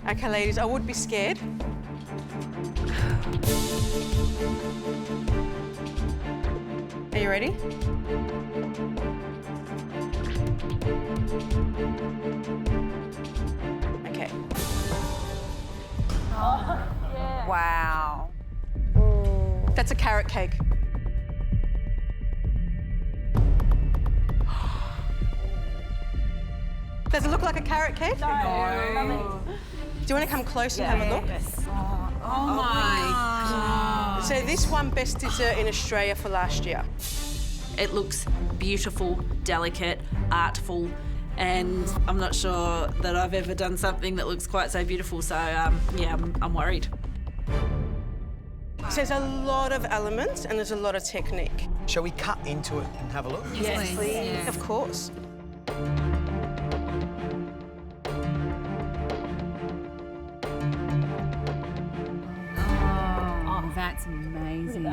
Okay, ladies, I would be scared. Are you ready? Okay. Wow. That's a carrot cake. Does it look like a carrot cake? No. Do you want to come close and have a look? Yes. Oh my God. So this won Best Dessert in Australia for last year. It looks beautiful, delicate, artful, and I'm not sure that I've ever done something that looks quite so beautiful, so yeah, I'm worried. So there's a lot of elements and there's a lot of technique. Shall we cut into it and have a look? Yes, please. Yeah. Of course. Oh, that's amazing.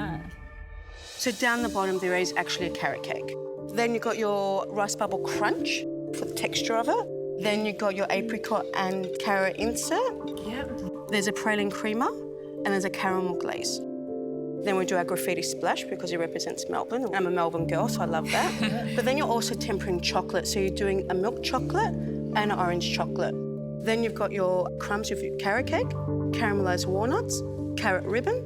So down the bottom there is actually a carrot cake. Then you've got your rice bubble crunch for the texture of it. Then you've got your apricot and carrot insert. Yep. There's a praline creamer and there's a caramel glaze. Then we do our graffiti splash because it represents Melbourne. I'm a Melbourne girl, so I love that. But then you're also tempering chocolate. So you're doing a milk chocolate and an orange chocolate. Then you've got your crumbs with your carrot cake, caramelised walnuts, carrot ribbon,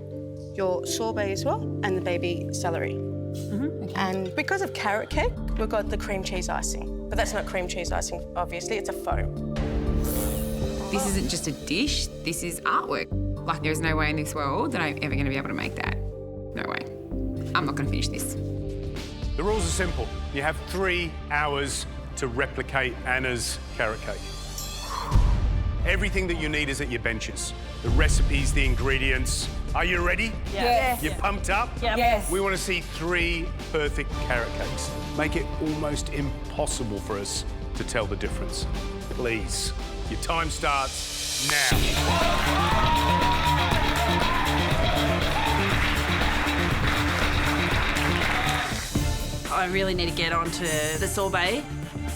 your sorbet as well, and the baby celery. Okay. And because of carrot cake, we've got the cream cheese icing. But that's not cream cheese icing, obviously, it's a foam. This isn't just a dish, this is artwork. Like, there's no way in this world that I'm ever going to be able to make that. No way. I'm not going to finish this. The rules are simple. You have 3 hours to replicate Anna's carrot cake. Everything that you need is at your benches. The recipes, the ingredients. Are you ready? Yes. You're pumped up? Yes. We want to see 3 perfect carrot cakes. Make it almost impossible for us to tell the difference. Please. Your time starts now. I really need to get onto the sorbet.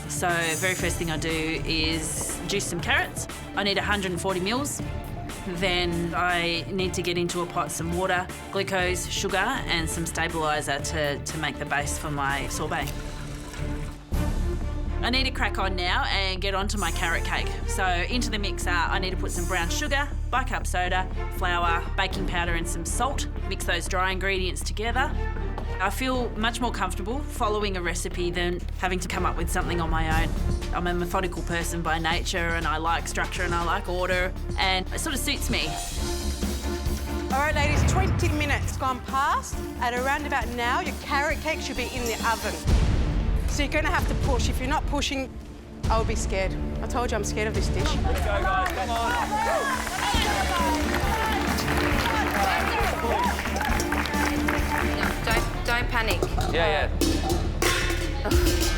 So very first thing I do is juice some carrots. I need 140 mils. Then I need to get into a pot some water, glucose, sugar and some stabiliser to make the base for my sorbet. I need to crack on now and get onto my carrot cake. So into the mixer, I need to put some brown sugar, bicarb soda, flour, baking powder and some salt. Mix those dry ingredients together. I feel much more comfortable following a recipe than having to come up with something on my own. I'm a methodical person by nature and I like structure and I like order and it sort of suits me. All right, ladies, 20 minutes gone past. At around about now, your carrot cake should be in the oven. So you're going to have to push. If you're not pushing, I'll be scared. I told you I'm scared of this dish. Let's go, guys. Come on. Don't panic. Yeah.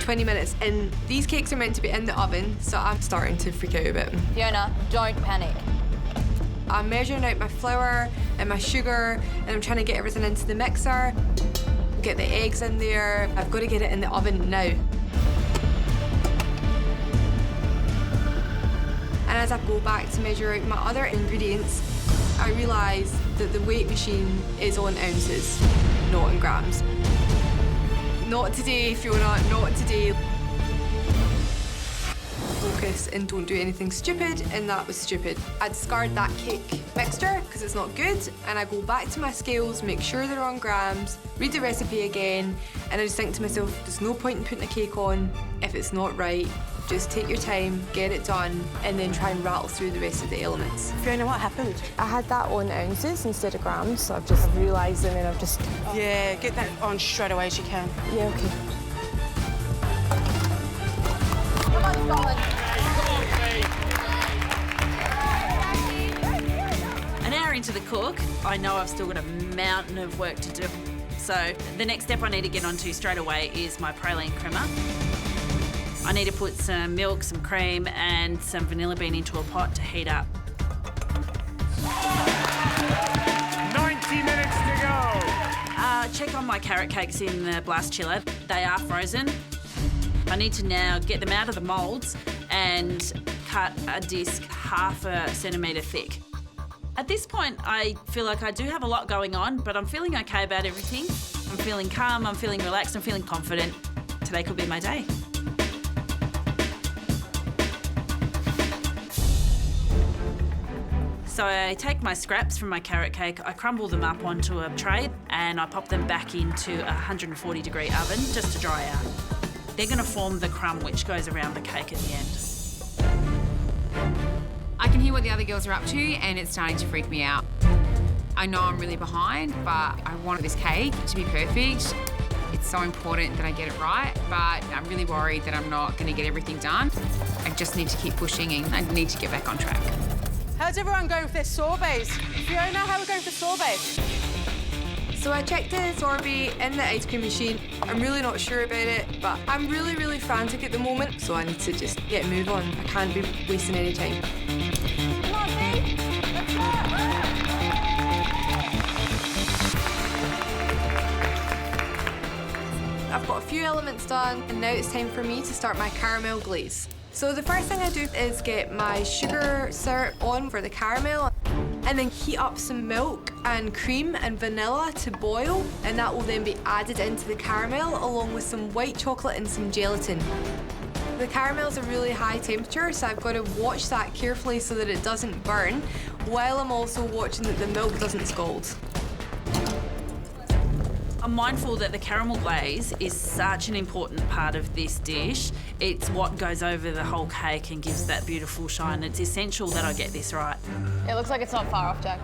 20 minutes, and these cakes are meant to be in the oven, so I'm starting to freak out a bit. Fiona, don't panic. I'm measuring out my flour and my sugar, and I'm trying to get everything into the mixer. Get the eggs in there. I've got to get it in the oven now. And as I go back to measure out my other ingredients, I realise that the weight machine is on ounces, not in grams. Not today, Fiona, not today. Focus and don't do anything stupid, and that was stupid. I discard that cake mixture because it's not good, and I go back to my scales, make sure they're on grams, read the recipe again, and I just think to myself, there's no point in putting a cake on if it's not right. Just take your time, get it done, and then try and rattle through the rest of the elements. Fiona, what happened? I had that on ounces instead of grams, so I've just realised and then I've just... Yeah, get that on straight away as you can. Yeah, OK. Come on, Scotland. An hour into the cook, I know I've still got a mountain of work to do. So the next step I need to get onto straight away is my praline crema. I need to put some milk, some cream and some vanilla bean into a pot to heat up. 90 minutes to go. Check on my carrot cakes in the blast chiller. They are frozen. I need to now get them out of the moulds and cut a disc half a centimetre thick. At this point, I feel like I do have a lot going on, but I'm feeling okay about everything. I'm feeling calm, I'm feeling relaxed, I'm feeling confident. Today could be my day. So I take my scraps from my carrot cake, I crumble them up onto a tray and I pop them back into a 140-degree oven just to dry out. They're going to form the crumb which goes around the cake at the end. I can hear what the other girls are up to and it's starting to freak me out. I know I'm really behind, but I want this cake to be perfect. It's so important that I get it right, but I'm really worried that I'm not going to get everything done. I just need to keep pushing and I need to get back on track. How's everyone going with their sorbets? Fiona, how are we going for sorbets? So I checked the sorbet in the ice cream machine. I'm really not sure about it, but I'm really, really frantic at the moment, so I need to just get a move on. I can't be wasting any time. Come on, Pete. Let's go. I've got a few elements done, and now it's time for me to start my caramel glaze. So the first thing I do is get my sugar syrup on for the caramel and then heat up some milk and cream and vanilla to boil, and that will then be added into the caramel along with some white chocolate and some gelatin. The caramel's a really high temperature, so I've got to watch that carefully so that it doesn't burn, while I'm also watching that the milk doesn't scald. I'm mindful that the caramel glaze is such an important part of this dish. It's what goes over the whole cake and gives that beautiful shine. It's essential that I get this right. It looks like it's not far off, Jack.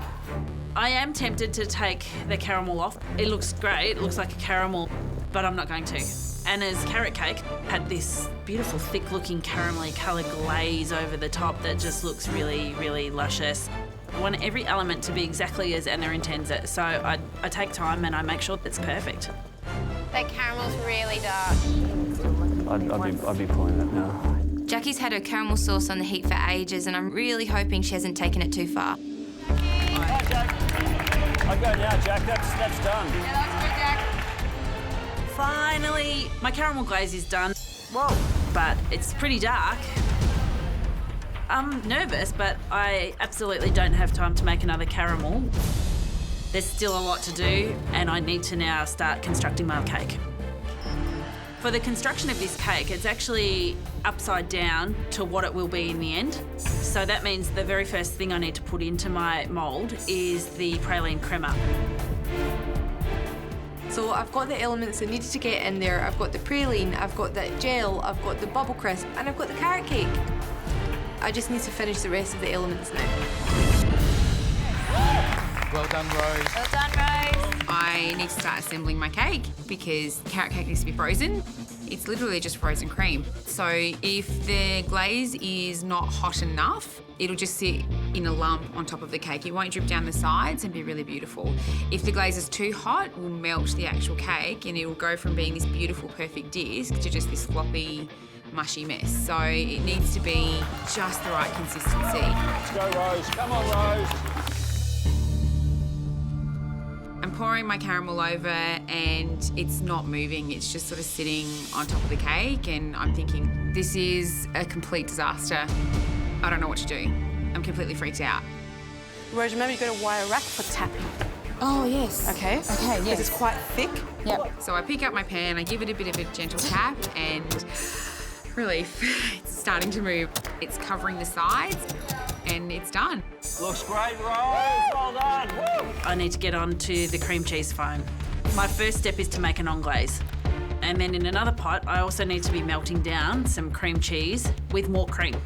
I am tempted to take the caramel off. It looks great, it looks like a caramel, but I'm not going to. Anna's carrot cake had this beautiful, thick-looking caramelly coloured glaze over the top that just looks really, really luscious. I want every element to be exactly as Anna intends it, so I take time and I make sure it's perfect. That caramel's really dark. I'd be pulling that now. Jackie's had her caramel sauce on the heat for ages, and I'm really hoping she hasn't taken it too far. Right, Jack. I go now, Jack. That's done. Yeah, that's good, Jack. Finally, my caramel glaze is done. Whoa. But it's pretty dark. I'm nervous, but I absolutely don't have time to make another caramel. There's still a lot to do, and I need to now start constructing my cake. For the construction of this cake, it's actually upside down to what it will be in the end. So that means the very first thing I need to put into my mould is the praline crema. So I've got the elements that needed to get in there. I've got the praline, I've got the gel, I've got the bubble crisp, and I've got the carrot cake. I just need to finish the rest of the elements now. Well done, Rose. Well done, Rose. I need to start assembling my cake because carrot cake needs to be frozen. It's literally just frozen cream. So if the glaze is not hot enough, it'll just sit in a lump on top of the cake. It won't drip down the sides and be really beautiful. If the glaze is too hot, it will melt the actual cake and it'll go from being this beautiful, perfect disc to just this floppy, mushy mess. So it needs to be just the right consistency. Let's go, Rose. Come on, Rose. I'm pouring my caramel over and it's not moving. It's just sort of sitting on top of the cake and I'm thinking, this is a complete disaster. I don't know what to do. I'm completely freaked out. Rose, maybe you've got a wire rack for tapping. Oh, yes. Okay? Okay, Because yes. it's quite thick. Yep. So I pick up my pan, I give it a bit of a gentle tap and relief, it's starting to move. It's covering the sides and it's done. Looks great, Rose. Well done. Woo! I need to get on to the cream cheese foam. My first step is to make an anglaise. And then in another pot, I also need to be melting down some cream cheese with more cream.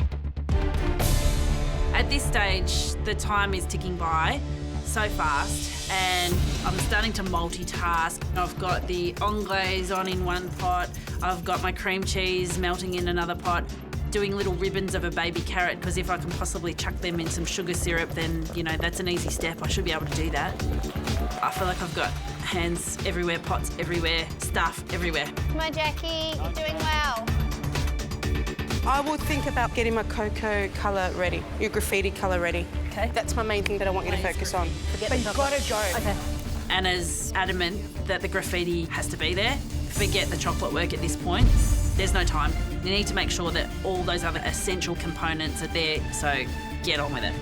At this stage, the time is ticking by so fast and I'm starting to multitask. I've got the anglaise on in one pot, I've got my cream cheese melting in another pot, doing little ribbons of a baby carrot because if I can possibly chuck them in some sugar syrup, then, you know, that's an easy step. I should be able to do that. I feel like I've got hands everywhere, pots everywhere, stuff everywhere. Come on, Jackie. You're doing well. I will think about getting my cocoa colour ready, your graffiti colour ready. Okay. That's my main thing that I want you to focus on. But you've got to go. Okay. Anna's adamant that the graffiti has to be there. Forget the chocolate work at this point. There's no time. You need to make sure that all those other essential components are there. So get on with it.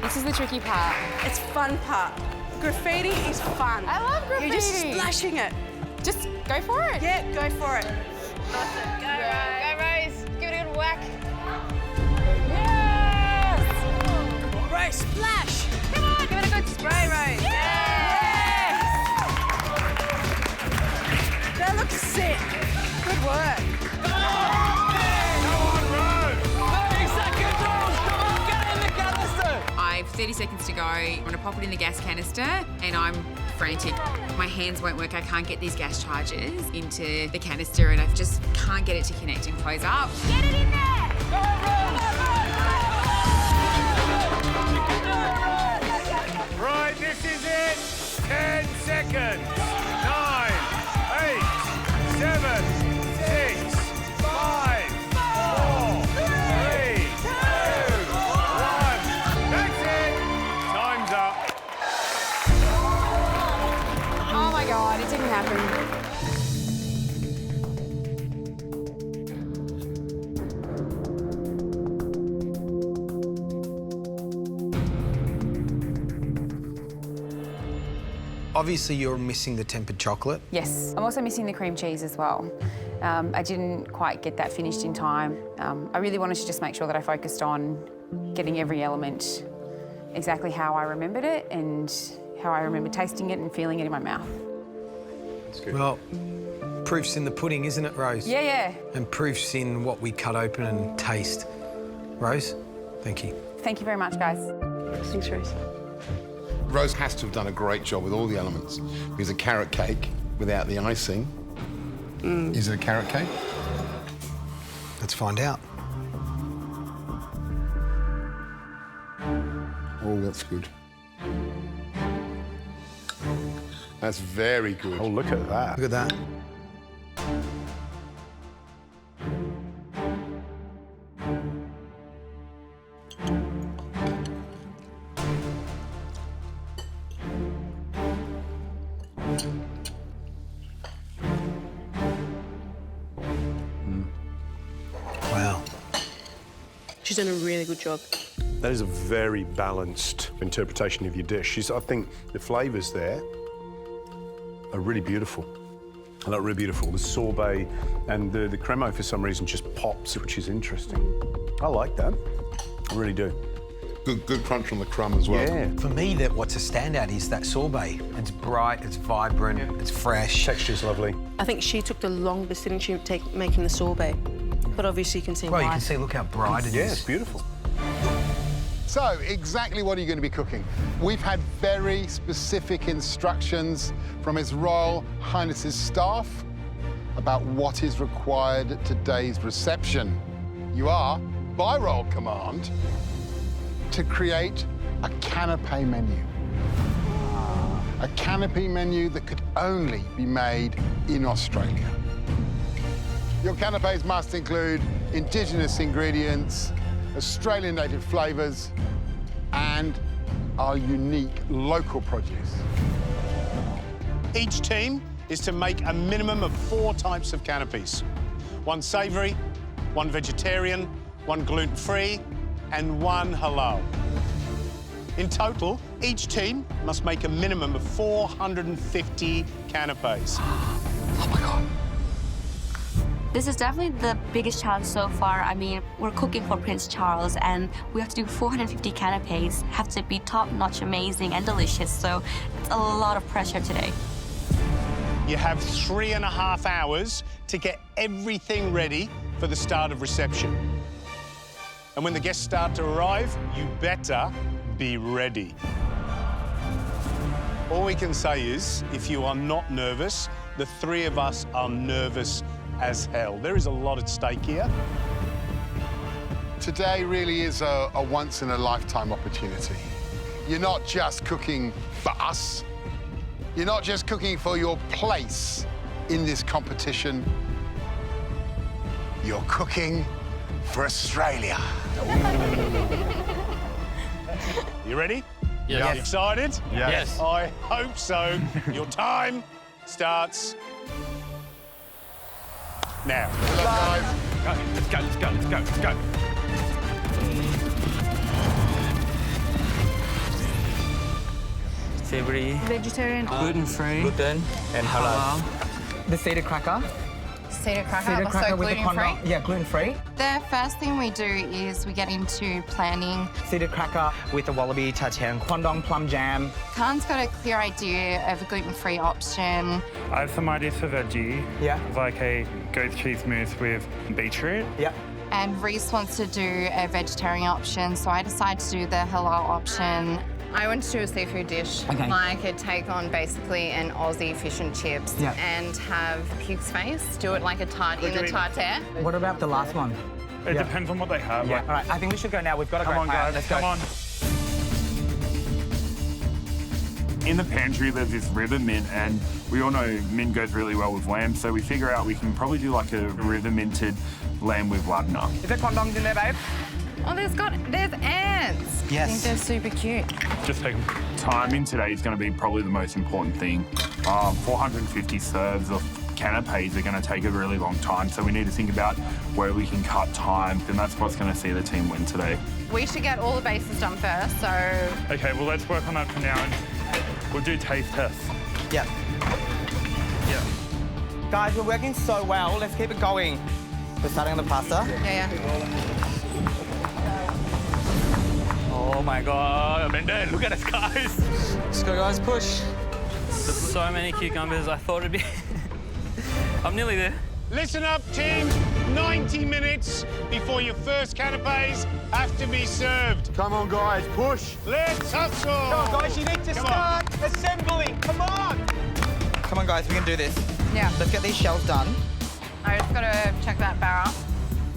This is the tricky part. It's fun part. Graffiti is fun. I love graffiti. You're just splashing it. Just go for it. Yeah, go for it. Go, Rose. Give it a good whack. Rose, splash. Come on. Give it a good spray, Rose. Yes! That looks sick. Good work. Go on, Rose! 30 seconds, Rose! Come on, get in the canister! I've 30 seconds to go. I'm gonna pop it in the gas canister and I'm frantic. My hands won't work. I can't get these gas charges into the canister and I just can't get it to connect and close up. Get it in there. Right, this is it. 10 seconds. 9, 8, 7, 6, 5, 4, 3, 2, 1. That's it. Time's up. Oh my God, it didn't happen. Obviously, you're missing the tempered chocolate. Yes, I'm also missing the cream cheese as well. I didn't quite get that finished in time. I really wanted to just make sure that I focused on getting every element exactly how I remembered it and how I remember tasting it and feeling it in my mouth. That's good. Well, proof's in the pudding, isn't it, Rose? Yeah, yeah. And proof's in what we cut open and taste. Rose, thank you. Thank you very much, guys. Thanks, Rose. Rose has to have done a great job with all the elements because a carrot cake without the icing, is it a carrot cake? Let's find out. Oh, that's good. That's very good. Oh, look at that. Look at that. Wow. She's done a really good job. That is a very balanced interpretation of your dish. I think the flavours there are really beautiful. I look really beautiful. The sorbet and the cremo for some reason just pops, which is interesting. I like that. I really do. Good crunch on the crumb as well. Yeah. For me, what's a standout is that sorbet. It's bright, it's vibrant, it's fresh. Texture's lovely. I think she took the longest, didn't she, making the sorbet? But obviously you can see Well, why. you can see, look how bright it is. Yeah, it's beautiful. So, exactly what are you going to be cooking? We've had very specific instructions from His Royal Highness's staff about what is required at today's reception. You are, by royal command, to create a canapé menu. A canapé menu that could only be made in Australia. Your canapés must include indigenous ingredients, Australian native flavours, and our unique local produce. Each team is to make a minimum of 4 types of canapés. 1 savoury, 1 vegetarian, 1 gluten-free, and 1 halal. In total, each team must make a minimum of 450 canapés. Oh my God. This is definitely the biggest challenge so far. I mean, we're cooking for Prince Charles and we have to do 450 canapés, have to be top-notch, amazing and delicious, so it's a lot of pressure today. You have 3.5 hours to get everything ready for the start of reception. And when the guests start to arrive, you better be ready. All we can say is, if you are not nervous, the 3 of us are nervous as hell. There is a lot at stake here. Today really is a once-in-a-lifetime opportunity. You're not just cooking for us. You're not just cooking for your place in this competition. You're cooking for Australia. You ready? Yes. Excited? Yes. I hope so. Your time starts now. Good luck, guys. Go. Let's go, let's go, let's go, let's go. Savory. Vegetarian. Gluten-free. Gluten and halal. The seeded cracker. Seeded cracker. Seeded cracker so with the gluten-free? condom. Yeah, gluten-free. The first thing we do is we get into planning. Seeded cracker with the wallaby, tartare and quandong, plum jam. Khan's got a clear idea of a gluten-free option. I have some ideas for veggie. Yeah. Like a goat cheese mousse with beetroot. Yeah. And Reese wants to do a vegetarian option, so I decided to do the halal option. I want to do a seafood dish. Okay. Like a take on basically an Aussie fish and chips Yeah. and have pig's face. Do it like a tart in the tartare. What about the last one? It depends on what they have. Yeah. All right, I think we should go now. We've got a Come great on, plan. guys. Let's go. Come on. In the pantry, there's this river mint, and we all know mint goes really well with lamb, so we figure out we can probably do like a river minted lamb with ladna. Is there condongs in there, babe? Oh, there's ants. Yes. I think they're super cute. Just take timing today is going to be probably the most important thing. 450 serves of canapes are going to take a really long time, so we need to think about where we can cut time, and that's what's going to see the team win today. We should get all the bases done first, so... Okay, well, let's work on that for now, and we'll do taste tests. Yeah. Yeah. Guys, we're working so well. Let's keep it going. We're starting on the pasta. Yeah. Oh my God, Amanda, look at us, guys. Let's go, guys, push. So many cucumbers, I thought it'd be... I'm nearly there. Listen up, team. 90 minutes before your first canapes have to be served. Come on, guys, push. Let's hustle. Come on, guys, you need to start assembling. Come on. Come on, guys, we can do this. Yeah. Let's get these shells done. I just got to check that barrel.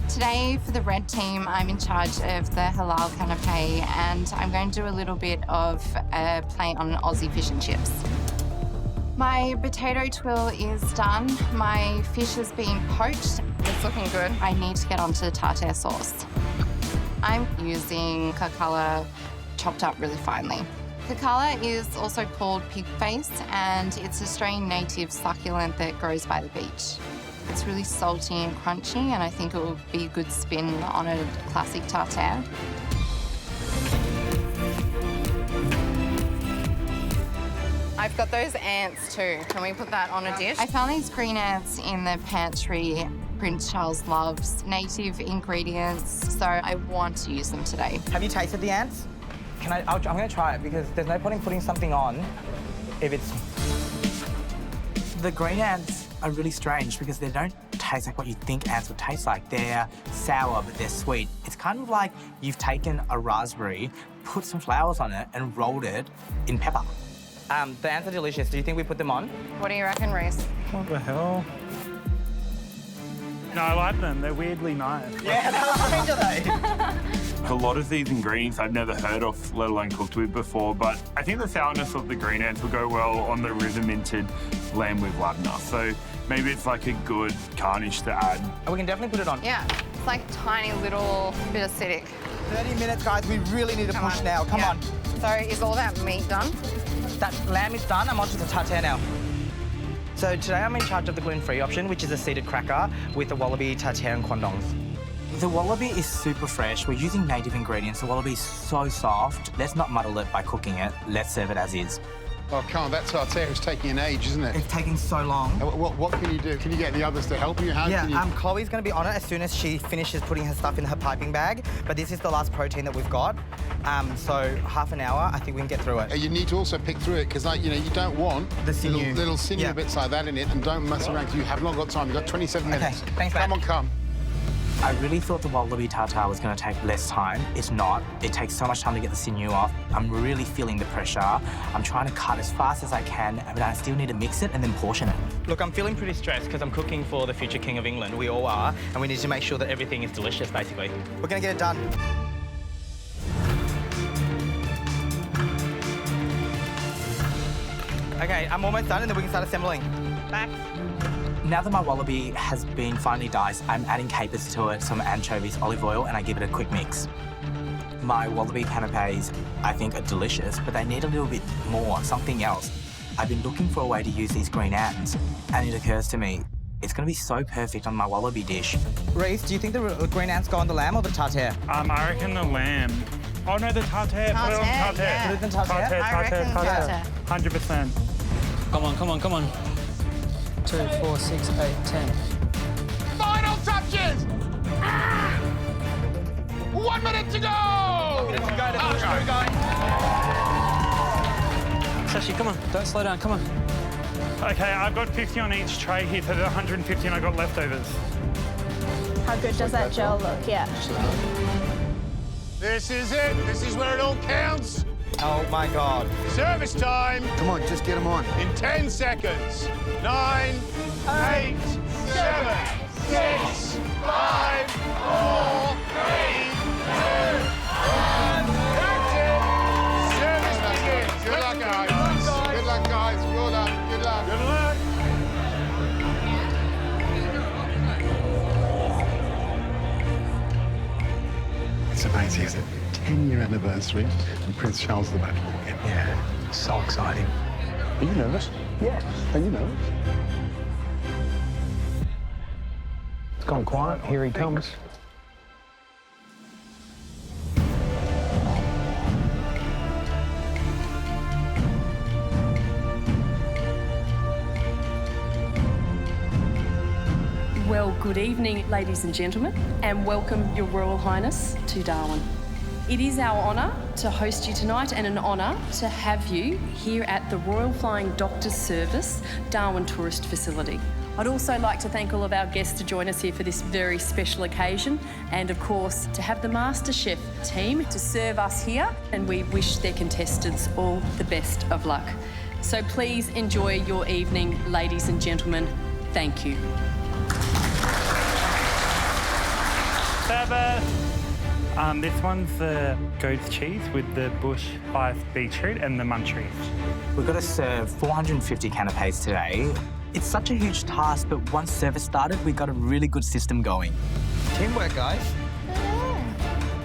Today, for the red team, I'm in charge of the halal canapé, and I'm going to do a little bit of a plate on Aussie fish and chips. My potato twill is done. My fish is being poached. It's looking good. I need to get onto the tartare sauce. I'm using kakala chopped up really finely. Kakala is also called pig face, and it's an Australian native succulent that grows by the beach. It's really salty and crunchy, and I think it will be a good spin on a classic tartare. I've got those ants too. Can we put that on a dish? I found these green ants in the pantry. Prince Charles loves native ingredients, so I want to use them today. Have you tasted the ants? I'm going to try it because there's no point in putting something on if it's... The green ants are really strange because they don't taste like what you think ants would taste like. They're sour, but they're sweet. It's kind of like you've taken a raspberry, put some flowers on it, and rolled it in pepper. The ants are delicious. Do you think we put them on? What do you reckon, Reese? What the hell? No, I like them. They're weirdly nice. Yeah, how strange are they? A lot of these ingredients I've never heard of, let alone cooked with before, but I think the sourness of the green ants will go well on the river minted lamb with ladna. So maybe it's like a good garnish to add. We can definitely put it on. Yeah, it's like a tiny little bit acidic. 30 minutes, guys. We really need to push now. Come on. So is all that meat done? That lamb is done. I'm onto the tartare now. So today I'm in charge of the gluten-free option, which is a seeded cracker with the wallaby, tartare and quandongs. The wallaby is super fresh. We're using native ingredients. The wallaby is so soft. Let's not muddle it by cooking it. Let's serve it as is. Oh, come on, that tartare is taking an age, isn't it? It's taking so long. What can you do? Can you get the others to help you? How can you... Chloe's going to be on it as soon as she finishes putting her stuff in her piping bag. But this is the last protein that we've got. So half an hour, I think we can get through it. You need to also pick through it because, you know, you don't want the sinew. little sinew bits like that in it, and don't mess around because you have not got time. You've got 27 minutes. Okay, thanks, Come on, come. I really thought the wallaby tartare was going to take less time. It's not. It takes so much time to get the sinew off. I'm really feeling the pressure. I'm trying to cut as fast as I can, but I still need to mix it and then portion it. Look, I'm feeling pretty stressed because I'm cooking for the future King of England. We all are, and we need to make sure that everything is delicious, basically. We're going to get it done. Okay, I'm almost done, and then we can start assembling. Back. Now that my wallaby has been finely diced, I'm adding capers to it, some anchovies, olive oil, and I give it a quick mix. My wallaby canapes, I think, are delicious, but they need a little bit more, something else. I've been looking for a way to use these green ants, and it occurs to me, It's going to be so perfect on my wallaby dish. Reese, do you think the green ants go on the lamb or the tartare? I reckon the lamb. Oh no, the tartare. Put it on tartare. Yeah. Put it in tartare? Tartare. 100%. Come on, come on, come on. 2, 4, 6, 8, 10. Final touches! 1 minute to go! Sashi, come on, don't slow down, come on. Okay, I've got 50 on each tray here, so there's 150 and I've got leftovers. How good does that gel look? Yeah. This is it. This is where it all counts. Oh my God. Service time. Come on, just get them on. In 10 seconds. 9, 8, 7, 6, 5, 4, 3, 2, 1. That's it. Service begins. Good luck, guys. Good luck, guys. Well done. Good luck. Good luck. It's amazing, isn't it? 10-year anniversary and Prince Charles the back. Yeah, so exciting. Are you nervous? Yeah. Are you nervous? It's gone quiet. Here he comes. Well, good evening, ladies and gentlemen, and welcome, Your Royal Highness, to Darwin. It is our honour to host you tonight and an honour to have you here at the Royal Flying Doctors Service, Darwin Tourist Facility. I'd also like to thank all of our guests to join us here for this very special occasion, and of course to have the MasterChef team to serve us here, and we wish their contestants all the best of luck. So please enjoy your evening, ladies and gentlemen. Thank you. This one's the goat's cheese with the bush spice beetroot and the munchies. We've got to serve 450 canapes today. It's such a huge task, but once service started, we got a really good system going. Teamwork, guys.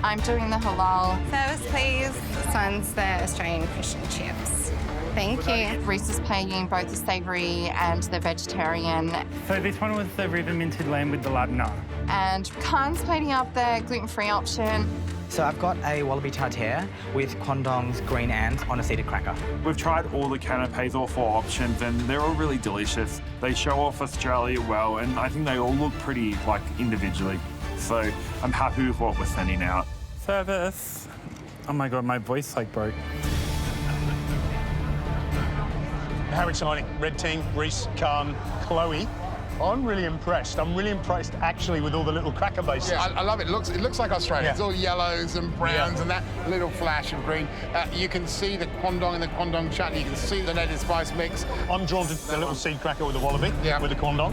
I'm doing the halal service, please. This one's the Australian fish and chips. Thank you. Reese is playing both the savoury and the vegetarian. So this one was the river minted lamb with the labna. And Khan's plating up the gluten-free option. So I've got a wallaby tartare with Kwandong's green ants on a seeded cracker. We've tried all the canapes, all 4 options, and they're all really delicious. They show off Australia well, and I think they all look pretty, like, individually. So I'm happy with what we're sending out. Service. Oh my God, my voice, like, broke. How exciting. Red team, Reese, Khan, Chloe. I'm really impressed. I'm really impressed, actually, with all the little cracker bases. Yeah, I love it. It looks like Australia. Yeah. It's all yellows and browns and that little flash of green. You can see the Kwandong and the Kwandong chutney. You can see the native spice mix. I'm drawn to the little seed cracker with the wallaby, with the Kwandong.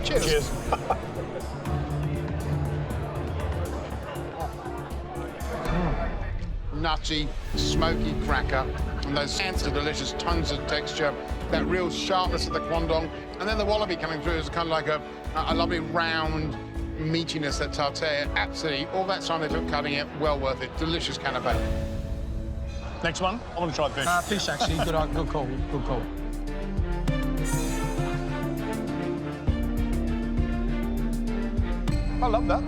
Cheers. Cheers. Nutty, smoky cracker, and those ants are delicious, tons of texture, that real sharpness of the Kwandong, and then the wallaby coming through is kind of like a lovely round meatiness that tartare. Absolutely, all that time they took cutting it, well worth it. Delicious canapé. Next one, I want to try fish. Fish, actually, good call, good call. I love that.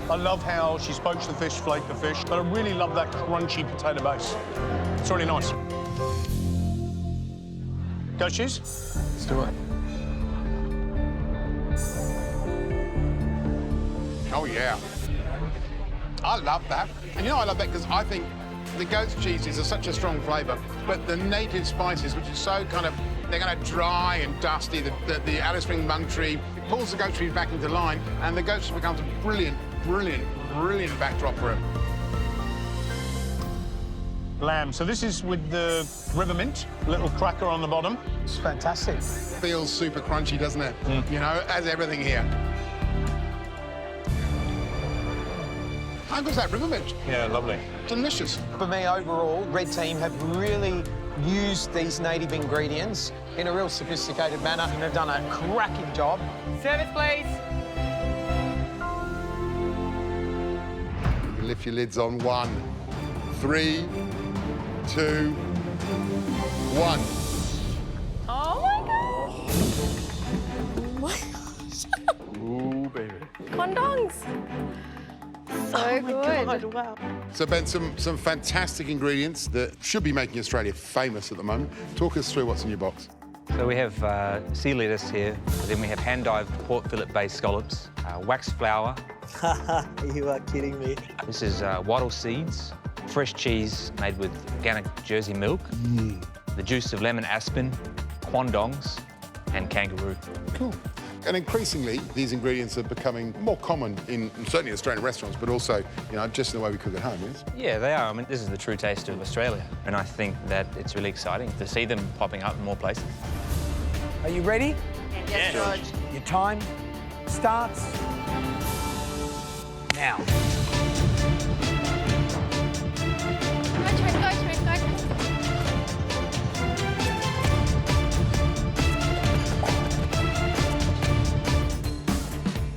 I love how she's poached the fish, flaked the fish, but I really love that crunchy potato base. It's really nice. Goat cheese? Let's do it. Oh, yeah. I love that. And you know I love that because I think the goat's cheeses are such a strong flavour, but the native spices, which is so kind of, they're kind of dry and dusty, the Alice Spring Muntree, it pulls the goat cheese back into line, and the goat cheese becomes a brilliant backdrop for it. Lamb. So this is with the river mint, little cracker on the bottom. It's fantastic. Feels super crunchy, doesn't it? You know, as everything here. How good's that river mint? Yeah, lovely. Delicious. For me, overall, Red Team have really used these native ingredients in a real sophisticated manner and have done a cracking job. Service, please. You can lift your lids on 1, 3, 2, 1. Oh my God. Condongs. So good. God, wow. So, Ben, some fantastic ingredients that should be making Australia famous at the moment. Talk us through what's in your box. So we have sea lettuce here, then we have hand-dyed pork fillet-based scallops, waxed flour. You are kidding me. This is wattle seeds, fresh cheese made with organic Jersey milk, the juice of lemon aspen, quandongs, and kangaroo. Cool. And increasingly, these ingredients are becoming more common in certainly Australian restaurants, but also, you know, just in the way we cook at home, yes? Yeah, they are. I mean, this is the true taste of Australia, and I think that it's really exciting to see them popping up in more places. Are you ready? Yes, George. Your time starts now.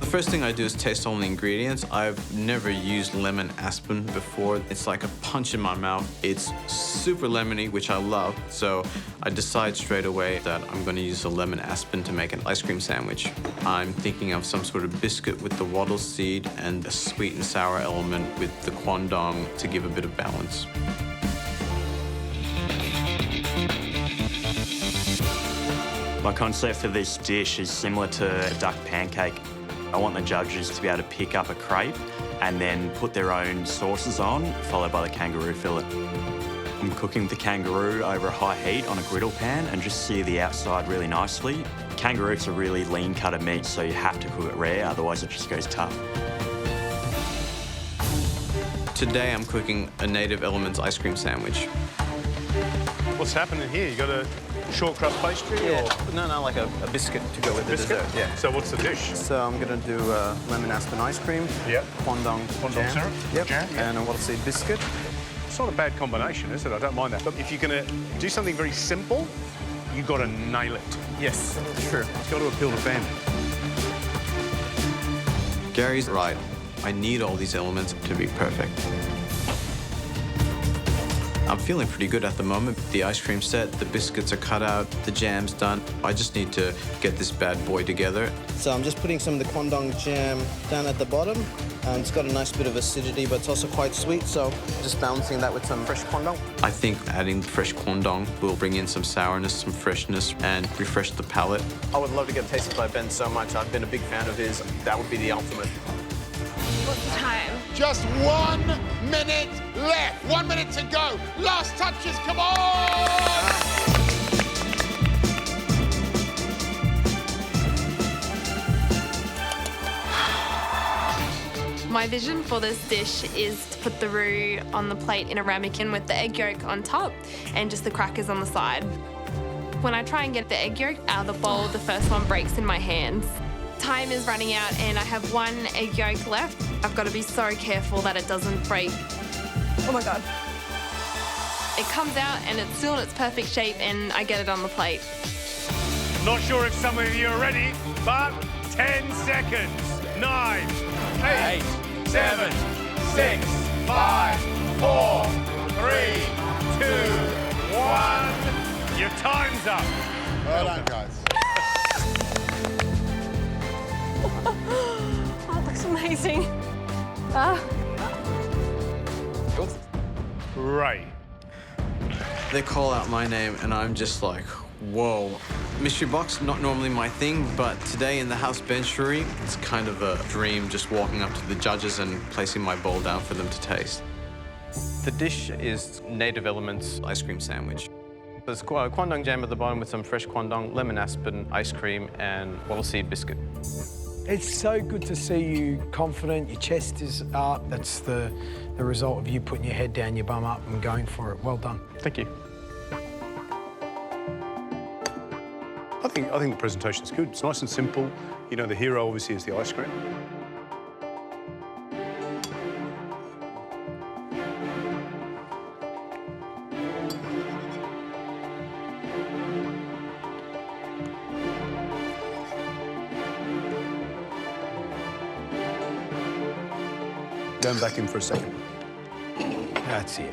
The first thing I do is taste all the ingredients. I've never used lemon aspen before. It's like a punch in my mouth. It's super lemony, which I love. So I decide straight away that I'm going to use a lemon aspen to make an ice cream sandwich. I'm thinking of some sort of biscuit with the wattle seed and a sweet and sour element with the quandong to give a bit of balance. My concept for this dish is similar to a duck pancake. I want the judges to be able to pick up a crepe and then put their own sauces on, followed by the kangaroo fillet. I'm cooking the kangaroo over a high heat on a griddle pan and just sear the outside really nicely. Kangaroo's a really lean cut of meat, so you have to cook it rare, otherwise it just goes tough. Today I'm cooking a Native Elements ice cream sandwich. What's happening here? You got a short crust pastry? Yeah. Or? No, like a biscuit to go with the dessert. Yeah. So what's the dish? So I'm going to do lemon aspen ice cream. Yeah. Quandong jam. syrup. Yep. Jam, yeah. And a wattle seed biscuit. It's not a bad combination, is it? I don't mind that. But if you're going to do something very simple, you've got to nail it. Yes, sure. It's got to appeal to family. Gary's right. I need all these elements to be perfect. I'm feeling pretty good at the moment. The ice cream's set, the biscuits are cut out, the jam's done. I just need to get this bad boy together. So I'm just putting some of the quandong jam down at the bottom. It's got a nice bit of acidity, but it's also quite sweet, so just balancing that with some fresh quandong. I think adding fresh quandong will bring in some sourness, some freshness, and refresh the palate. I would love to get tasted by Ben so much. I've been a big fan of his. That would be the ultimate. What's the time? Just 1 minute left. 1 minute to go. Last touches, come on! My vision for this dish is to put the roux on the plate in a ramekin with the egg yolk on top and just the crackers on the side. When I try and get the egg yolk out of the bowl, the first one breaks in my hands. Time is running out and I have 1 egg yolk left. I've got to be so careful that it doesn't break. Oh my God. It comes out and it's still in its perfect shape and I get it on the plate. Not sure if some of you are ready, but 10 seconds. 9, 8, 7, 6, 5, 4, 3, 2, 1. Your time's up. Well done, guys. Oh, it looks amazing. Right. They call out my name and I'm just like, whoa. Mystery box, not normally my thing, but today in the house benchery, it's kind of a dream just walking up to the judges and placing my bowl down for them to taste. The dish is Native Elements ice cream sandwich. There's quandong jam at the bottom with some fresh quandong, lemon aspen ice cream, and wattle seed biscuit. It's so good to see you confident, your chest is up. That's the result of you putting your head down, your bum up and going for it. Well done. Thank you. I think the presentation's good. It's nice and simple. You know, the hero obviously is the ice cream. Going back in for a second. That's it.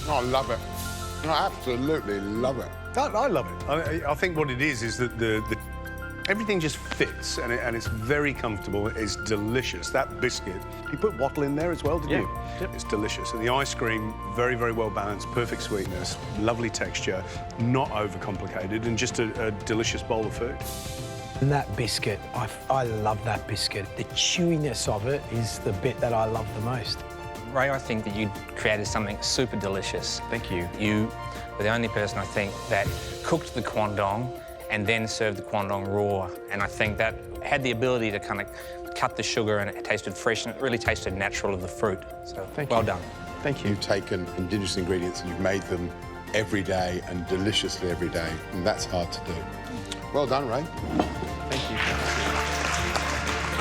Oh, I love it. I absolutely love it. I love it. I think what it is that the Everything just fits, and it's very comfortable. It's delicious. That biscuit, you put wattle in there as well, did you? Yep. It's delicious. And the ice cream, very, very well balanced, perfect sweetness, lovely texture, not overcomplicated, and just a delicious bowl of food. And that biscuit, I love that biscuit. The chewiness of it is the bit that I love the most. Ray, I think that you created something super delicious. Thank you. You were the only person, I think, that cooked the quandong and then served the quandong raw. And I think that had the ability to kind of cut the sugar, and it tasted fresh, and it really tasted natural of the fruit. So, well done. Thank you. You've taken Indigenous ingredients and you've made them every day and deliciously every day, and that's hard to do. Well done, Ray. Thank you.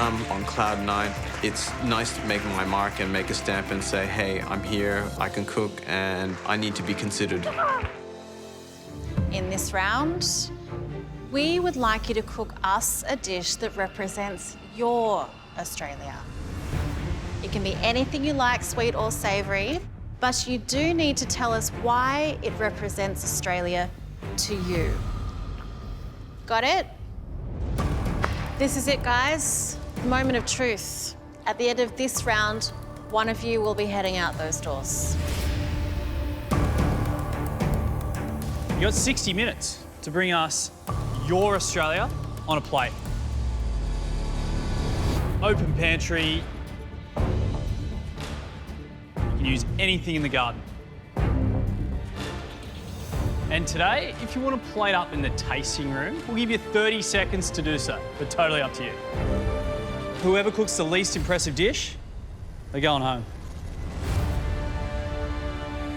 I'm on cloud 9. It's nice to make my mark and make a stamp and say, hey, I'm here, I can cook, and I need to be considered. In this round, we would like you to cook us a dish that represents your Australia. It can be anything you like, sweet or savoury, but you do need to tell us why it represents Australia to you. Got it? This is it, guys. The moment of truth. At the end of this round, one of you will be heading out those doors. You got 60 minutes to bring us your Australia on a plate. Open pantry. You can use anything in the garden. And today, if you want to plate up in the tasting room, we'll give you 30 seconds to do so, but totally up to you. Whoever cooks the least impressive dish, they're going home.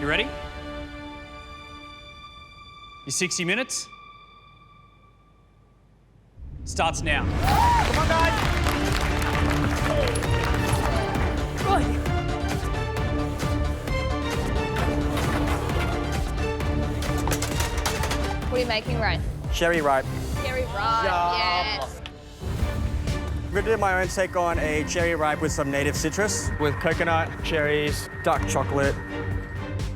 You ready? Your 60 minutes starts now. Come on, guys. What are you making, Ray? Cherry ripe. Cherry ripe, yes. I'm gonna do my own take on a cherry ripe with some native citrus, with coconut, cherries, dark chocolate.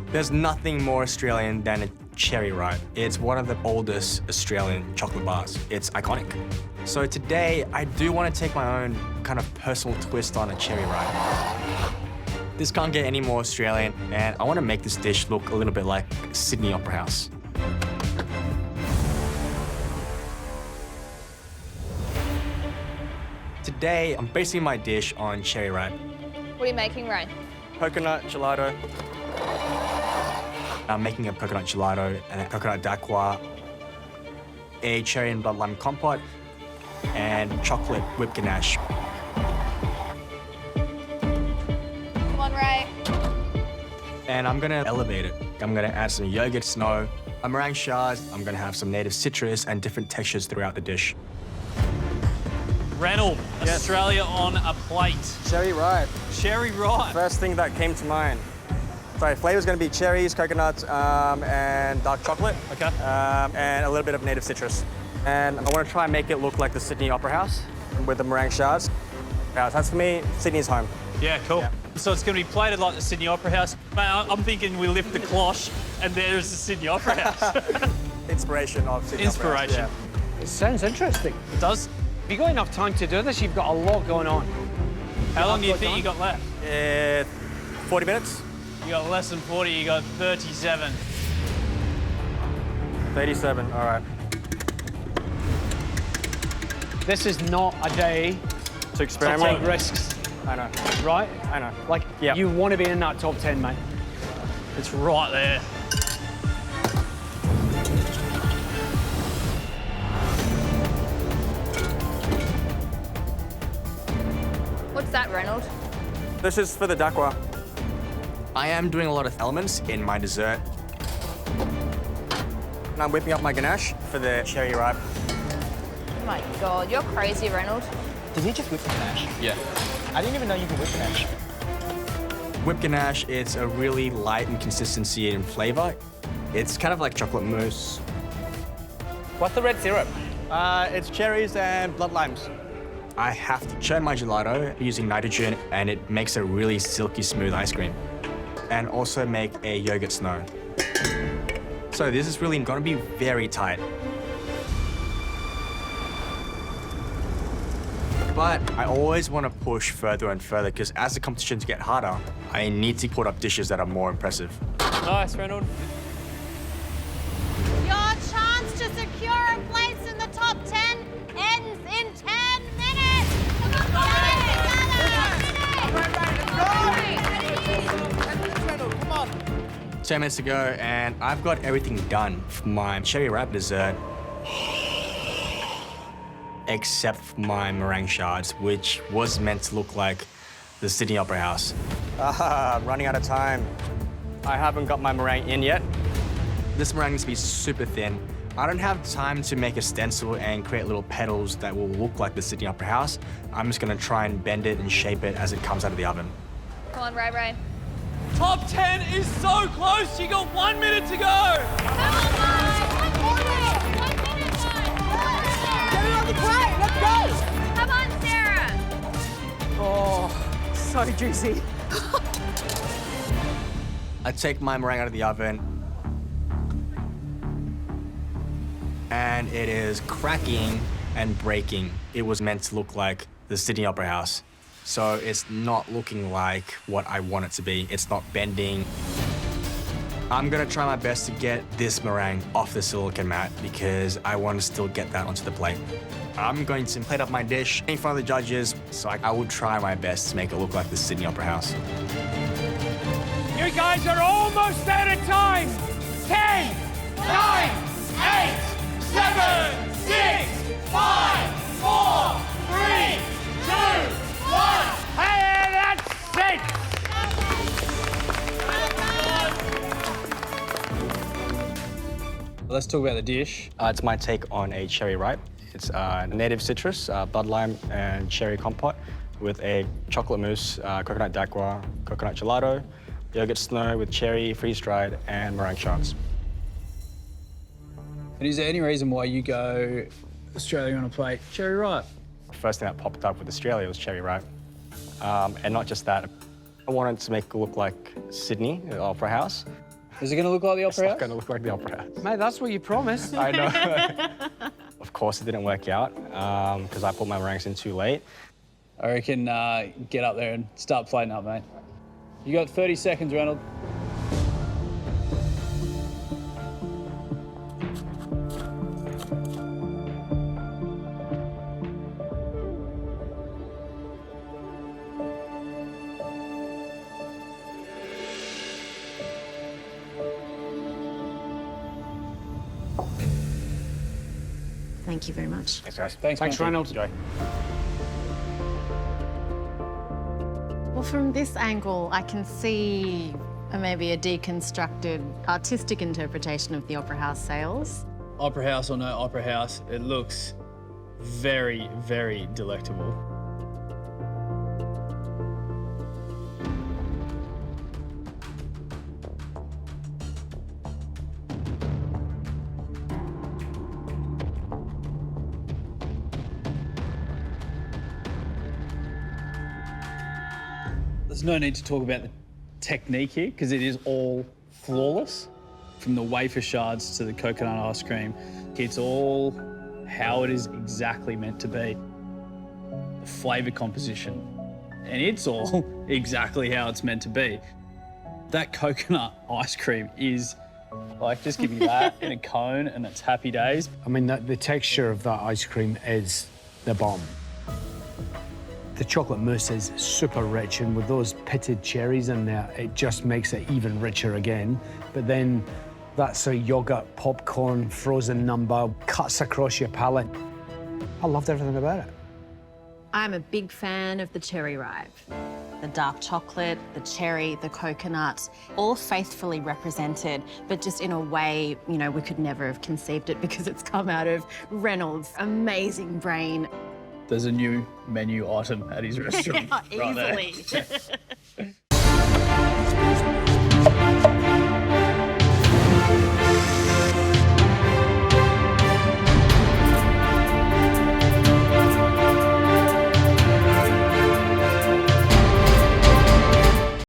There's nothing more Australian than a cherry ripe. It's one of the oldest Australian chocolate bars. It's iconic. So today, I do want to take my own kind of personal twist on a cherry ripe. This can't get any more Australian, and I want to make this dish look a little bit like Sydney Opera House. Today, I'm basing my dish on cherry ripe. What are you making, Ray? Coconut gelato. I'm making a coconut gelato and a coconut daqua, a cherry and blood lime compote, and chocolate whipped ganache. Come on, Ray. And I'm gonna elevate it. I'm gonna add some yogurt snow, a meringue shards. I'm gonna have some native citrus and different textures throughout the dish. Reynold, yes. Australia on a plate. Cherry ripe. Cherry ripe. First thing that came to mind. So flavor's gonna be cherries, coconuts, and dark chocolate. Okay. And a little bit of native citrus. And I wanna try and make it look like the Sydney Opera House with the meringue shards. That's for me, Sydney's home. Yeah, cool. Yeah. So it's going to be plated like the Sydney Opera House. Man, I'm thinking we lift the cloche and there's the Sydney Opera House. Inspiration of Sydney Inspiration. Opera House, yeah. It sounds interesting. It does. Have you got enough time to do this? You've got a lot going on. How long do you think you got left? 40 minutes. You got less than 40, you got 37. 37, all right. This is not a day to experiment. To take risks. I know. Right? I know. Like, yep. You want to be in that top 10, mate. It's right there. What's that, Reynold? This is for the daqua. I am doing a lot of elements in my dessert. And I'm whipping up my ganache for the cherry ripe. Oh my God, you're crazy, Reynold. Did he just whip ganache? Yeah. I didn't even know you could whip ganache. Whipped ganache, it's a really light in consistency and flavor. It's kind of like chocolate mousse. What's the red syrup? It's cherries and blood limes. I have to churn my gelato using nitrogen, and it makes a really silky smooth ice cream. And also make a yogurt snow. So this is really gonna be very tight. But I always want to push further and further because as the competitions get harder, I need to put up dishes that are more impressive. Nice, Reynolds. Your chance to secure a place in the top 10 ends in 10 minutes. Come on, Come on. 10 minutes to go, and I've got everything done for my cherry ripe dessert, except for my meringue shards, which was meant to look like the Sydney Opera House. Running out of time. I haven't got my meringue in yet. This meringue needs to be super thin. I don't have time to make a stencil and create little petals that will look like the Sydney Opera House. I'm just gonna try and bend it and shape it as it comes out of the oven. Come on, Ray. Top 10 is so close. You got 1 minute to go. Come on, Mike. 1 minute. 1 minute, Mike. Get it on the plate. Let's go. Come on, Sarah. Oh, so juicy. I take my meringue out of the oven, and it is cracking and breaking. It was meant to look like the Sydney Opera House. So it's not looking like what I want it to be. It's not bending. I'm gonna try my best to get this meringue off the silicone mat because I want to still get that onto the plate. I'm going to plate up my dish in front of the judges, so I will try my best to make it look like the Sydney Opera House. You guys are almost out of time. 10, 9, 8, 7, 6, 5, 4, 3, 2, 1. Hey, that's it. Let's talk about the dish. It's my take on a cherry ripe. It's native citrus, blood lime and cherry compote with a chocolate mousse, coconut dacqua, coconut gelato, yogurt snow with cherry, freeze-dried, and meringue shards. And is there any reason why you go Australia on a plate cherry ripe? The first thing that popped up with Australia was cherry ripe. And not just that, I wanted to make it look like Sydney, the Opera House. Is it going to look like the Opera House? It's not going to look like the Opera House. Mate, that's what you promised. I know. Of course, it didn't work out because I put my meringues in too late. I reckon get up there and start plating up, mate. You got 30 seconds, Reynolds. Thank you very much. Thanks, guys. Thanks Reynolds. Enjoy. Well, from this angle, I can see maybe a deconstructed artistic interpretation of the Opera House sales. Opera House or no Opera House, it looks very, very delectable. There's no need to talk about the technique here because it is all flawless. From the wafer shards to the coconut ice cream, it's all how it is exactly meant to be. The flavour composition, and it's all exactly how it's meant to be. That coconut ice cream is like, just give me that in a cone and it's happy days. I mean, the texture of that ice cream is the bomb. The chocolate mousse is super rich, and with those pitted cherries in there, it just makes it even richer again. But then that sort of yogurt, popcorn, frozen number cuts across your palate. I loved everything about it. I'm a big fan of the cherry ripe. The dark chocolate, the cherry, the coconut, all faithfully represented, but just in a way, you know, we could never have conceived it because it's come out of Reynolds' amazing brain. There's a new menu item at his restaurant. Yeah, right easily. there.